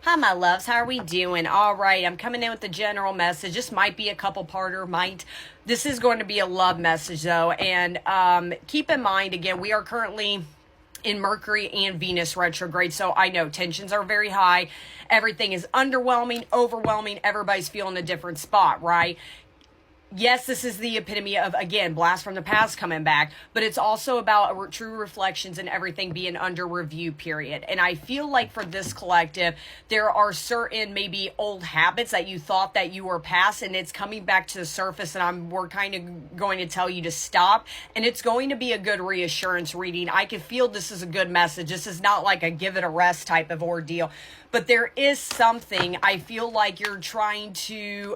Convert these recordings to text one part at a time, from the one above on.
Hi, my loves. How are we doing? All right. I'm coming in with the general message. This might be a couple-parter. This is going to be a love message, though. And keep in mind, again, we are currently in Mercury and Venus retrograde. So I know tensions are very high. Everything is underwhelming, overwhelming. Everybody's feeling a different spot, right? Yes, this is the epitome of, again, blast from the past coming back, but it's also about true reflections and everything being under review period. And I feel like for this collective, there are certain maybe old habits that you thought that you were past, and it's coming back to the surface, and we're kind of going to tell you to stop. And it's going to be a good reassurance reading. I can feel this is a good message. This is not like a give it a rest type of ordeal. But there is something, I feel like you're trying to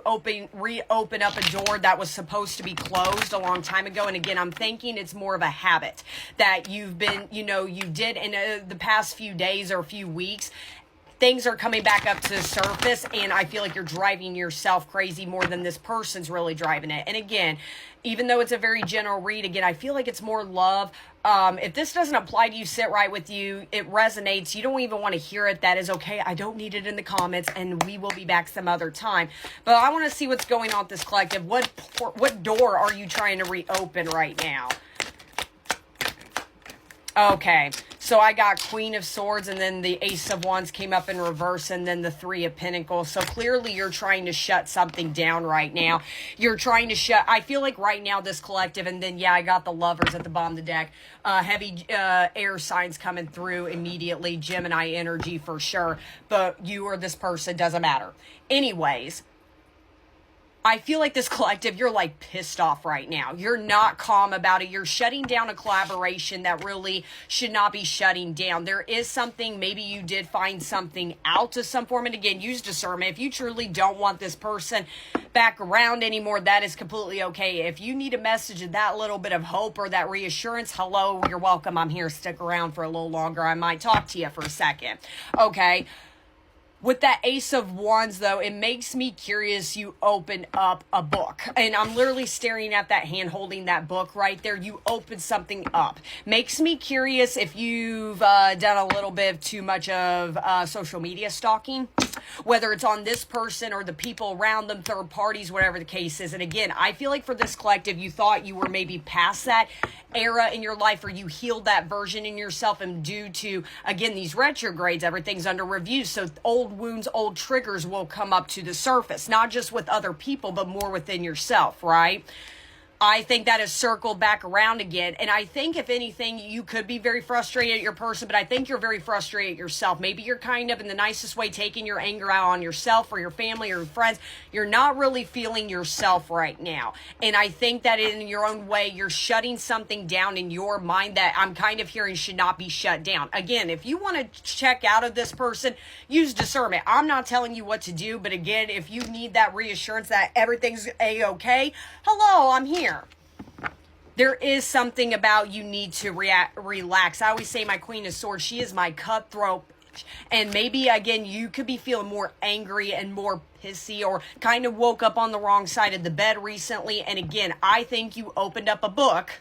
reopen up a door that was supposed to be closed a long time ago. And again, I'm thinking it's more of a habit that you've been, you did in the past few days or few weeks. Things are coming back up to the surface, and I feel like you're driving yourself crazy more than this person's really driving it. And again, even though it's a very general read, again, I feel like it's more love. If this doesn't apply to you, sit right with you, it resonates, you don't even want to hear it, that is okay. I don't need it in the comments, and we will be back some other time. But I want to see what's going on with this collective. What door are you trying to reopen right now? Okay, so I got Queen of Swords, and then the Ace of Wands came up in reverse, and then the Three of Pentacles. So clearly you're trying to shut something down right now. You're trying to I feel like right now this collective, and then, yeah, I got the Lovers at the bottom of the deck. Heavy air signs coming through immediately. Gemini energy for sure. But you or this person, doesn't matter. Anyways, I feel like this collective, you're like pissed off right now. You're not calm about it. You're shutting down a collaboration that really should not be shutting down. There is something, maybe you did find something out to some form. And again, use discernment. If you truly don't want this person back around anymore, that is completely okay. If you need a message of that little bit of hope or that reassurance, hello, you're welcome. I'm here. Stick around for a little longer. I might talk to you for a second. Okay. With that Ace of Wands, though, it makes me curious you open up a book. And I'm literally staring at that hand holding that book right there. You open something up. Makes me curious if you've done a little bit of too much of social media stalking, whether it's on this person or the people around them, third parties, whatever the case is. And again, I feel like for this collective, you thought you were maybe past that era in your life, or you healed that version in yourself, and due to, again, these retrogrades, everything's under review. So old wounds, old triggers will come up to the surface, not just with other people, but more within yourself, right? I think that has circled back around again. And I think, if anything, you could be very frustrated at your person, but I think you're very frustrated at yourself. Maybe you're kind of, in the nicest way, taking your anger out on yourself or your family or your friends. You're not really feeling yourself right now. And I think that in your own way, you're shutting something down in your mind that I'm kind of hearing should not be shut down. Again, if you want to check out of this person, use discernment. I'm not telling you what to do, but again, if you need that reassurance that everything's A-okay, hello, I'm here. There is something about you need to relax. I always say my Queen of Swords, she is my cutthroat. And maybe, again, you could be feeling more angry and more pissy, or kind of woke up on the wrong side of the bed recently. And again, I think you opened up a book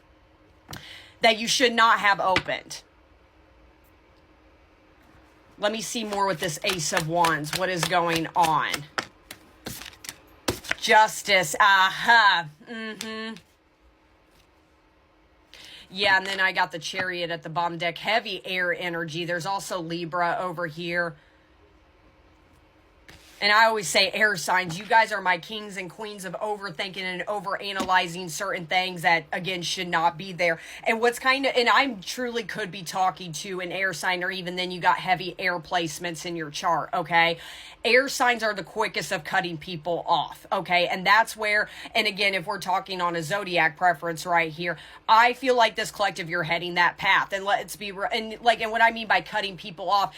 that you should not have opened. Let me see more with this Ace of Wands. What is going on? Justice. Aha. Yeah, and then I got the Chariot at the bottom deck. Heavy air energy. There's also Libra over here. And I always say air signs, you guys are my kings and queens of overthinking and overanalyzing certain things that, again, should not be there. And what's kind of, and I truly could be talking to an air sign, or even then you got heavy air placements in your chart, okay? Air signs are the quickest of cutting people off, okay? And that's where, and again, if we're talking on a zodiac preference right here, I feel like this collective, you're heading that path. And let's be, and what I mean by cutting people off,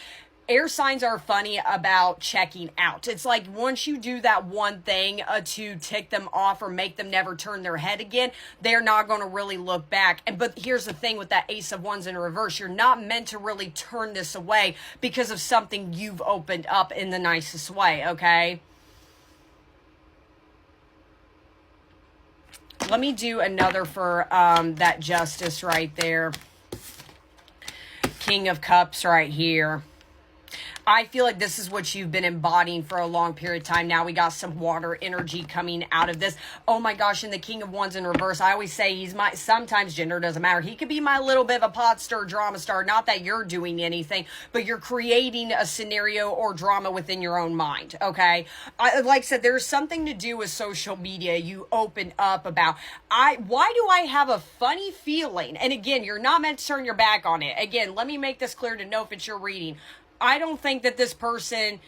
air signs are funny about checking out. It's like once you do that one thing to tick them off or make them never turn their head again, they're not going to really look back. But here's the thing with that Ace of Wands in reverse, you're not meant to really turn this away because of something you've opened up in the nicest way, okay? Let me do another for that Justice right there. King of Cups right here. I feel like this is what you've been embodying for a long period of time. Now we got some water energy coming out of this. Oh my gosh, and the King of Wands in reverse. I always say he's my, sometimes gender doesn't matter. He could be my little bit of a pot stir, drama star. Not that you're doing anything, but you're creating a scenario or drama within your own mind, okay? Like I said, there's something to do with social media. You open up about, why do I have a funny feeling? And again, you're not meant to turn your back on it. Again, let me make this clear to know if it's your reading. I don't think that this person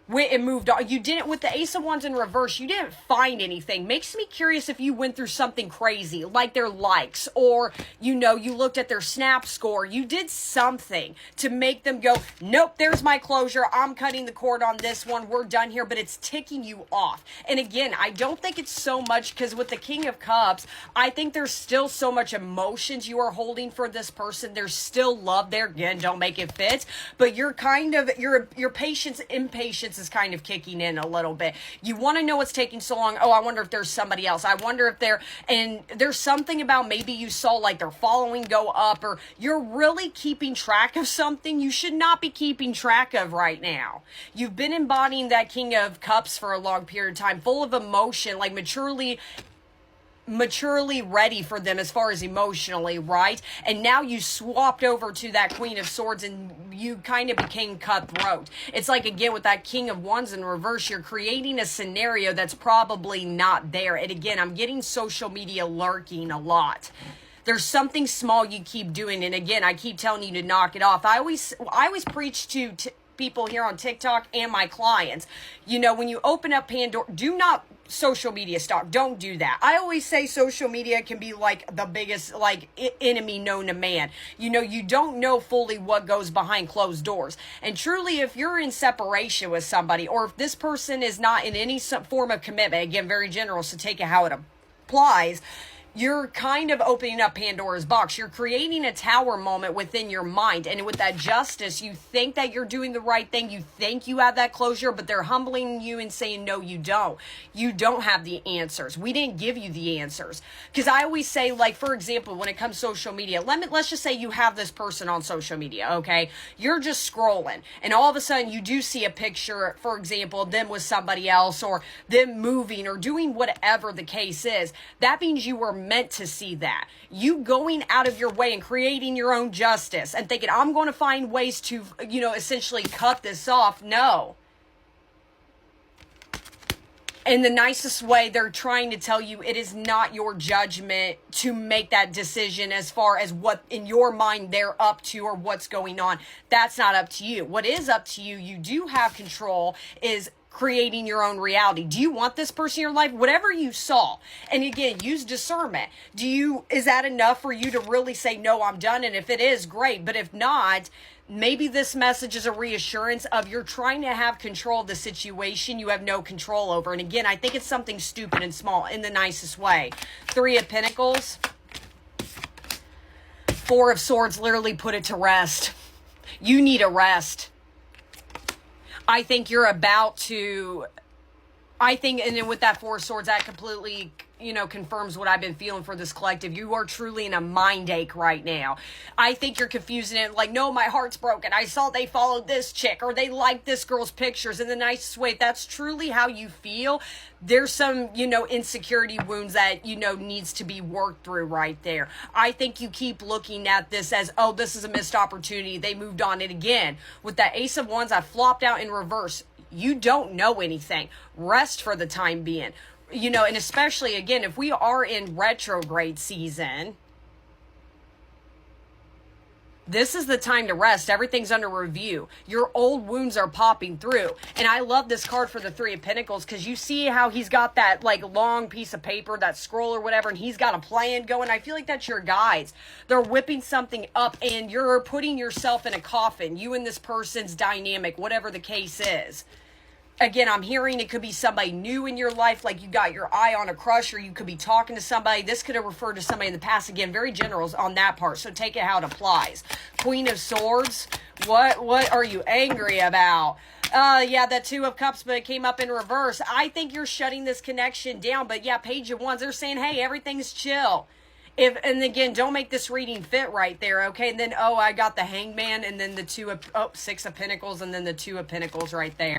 went and moved on. You didn't, with the Ace of Wands in reverse, you didn't find anything. Makes me curious if you went through something crazy, like their likes, or, you know, you looked at their snap score. You did something to make them go, nope, there's my closure. I'm cutting the cord on this one. We're done here, but it's ticking you off. And again, I don't think it's so much, because with the King of Cups, I think there's still so much emotions you are holding for this person. There's still love there. Again, don't make it fit, but you're kind of, your patience, impatience is kind of kicking in a little bit. You want to know what's taking so long. Oh, I wonder if there's somebody else. I wonder if and there's something about maybe you saw like their following go up, or you're really keeping track of something you should not be keeping track of right now. You've been embodying that King of Cups for a long period of time, full of emotion, like maturely ready for them as far as emotionally, right? And now you swapped over to that Queen of Swords and you kind of became cutthroat. It's like, again, with that King of Wands in reverse, you're creating a scenario that's probably not there. And again, I'm getting social media lurking a lot. There's something small you keep doing, and again, I keep telling you to knock it off. I always preach to people here on TikTok and my clients, you know, when you open up Pandora, do not social media stalk. Don't do that. I always say social media can be like the biggest like enemy known to man. You know, you don't know fully what goes behind closed doors. And truly, if you're in separation with somebody, or if this person is not in any form of commitment, again, very general, so take it how it applies, you're kind of opening up Pandora's box. You're creating a tower moment within your mind. And with that justice, you think that you're doing the right thing. You think you have that closure, but they're humbling you and saying, no, you don't. You don't have the answers. We didn't give you the answers. Because I always say, like, for example, when it comes to social media, let's just say you have this person on social media, okay? You're just scrolling. And all of a sudden, you do see a picture, for example, of them with somebody else, or them moving, or doing whatever the case is. That means you were meant to see that. You going out of your way and creating your own justice and thinking, I'm going to find ways to, you know, essentially cut this off. No. In the nicest way, they're trying to tell you it is not your judgment to make that decision as far as what in your mind they're up to or what's going on. That's not up to you. What is up to you, you do have control, is creating your own reality. Do you want this person in your life? Whatever you saw. And again, use discernment. Is that enough for you to really say, no, I'm done? And if it is, great. But if not, maybe this message is a reassurance of you're trying to have control of the situation you have no control over. And again, I think it's something stupid and small in the nicest way. 3 of Pentacles. 4 of Swords literally put it to rest. You need a rest. I think you're about to, and then with that 4 of Swords, that completely, you know, confirms what I've been feeling for this collective. You are truly in a mind ache right now. I think you're confusing it like, no, my heart's broken. I saw they followed this chick, or they liked this girl's pictures in the nicest way. If that's truly how you feel, there's some, you know, insecurity wounds that, you know, needs to be worked through right there. I think you keep looking at this as, oh, this is a missed opportunity. They moved on. And again, with that Ace of Wands, I flopped out in reverse. You don't know anything. Rest for the time being. You know, and especially, again, if we are in retrograde season, this is the time to rest. Everything's under review. Your old wounds are popping through. And I love this card for the 3 of Pentacles, because you see how he's got that, like, long piece of paper, that scroll or whatever, and he's got a plan going. I feel like that's your guides. They're whipping something up, and you're putting yourself in a coffin. You and this person's dynamic, whatever the case is. Again, I'm hearing it could be somebody new in your life, like you got your eye on a crush, or you could be talking to somebody. This could have referred to somebody in the past. Again, very general on that part, so take it how it applies. Queen of Swords, what are you angry about? Yeah, that 2 of Cups, but it came up in reverse. I think you're shutting this connection down, but yeah, Page of Wands, they're saying, hey, everything's chill. And again, don't make this reading fit right there, okay? And then, oh, I got the Hangman, and then the Six of Pentacles, and then the Two of Pentacles right there.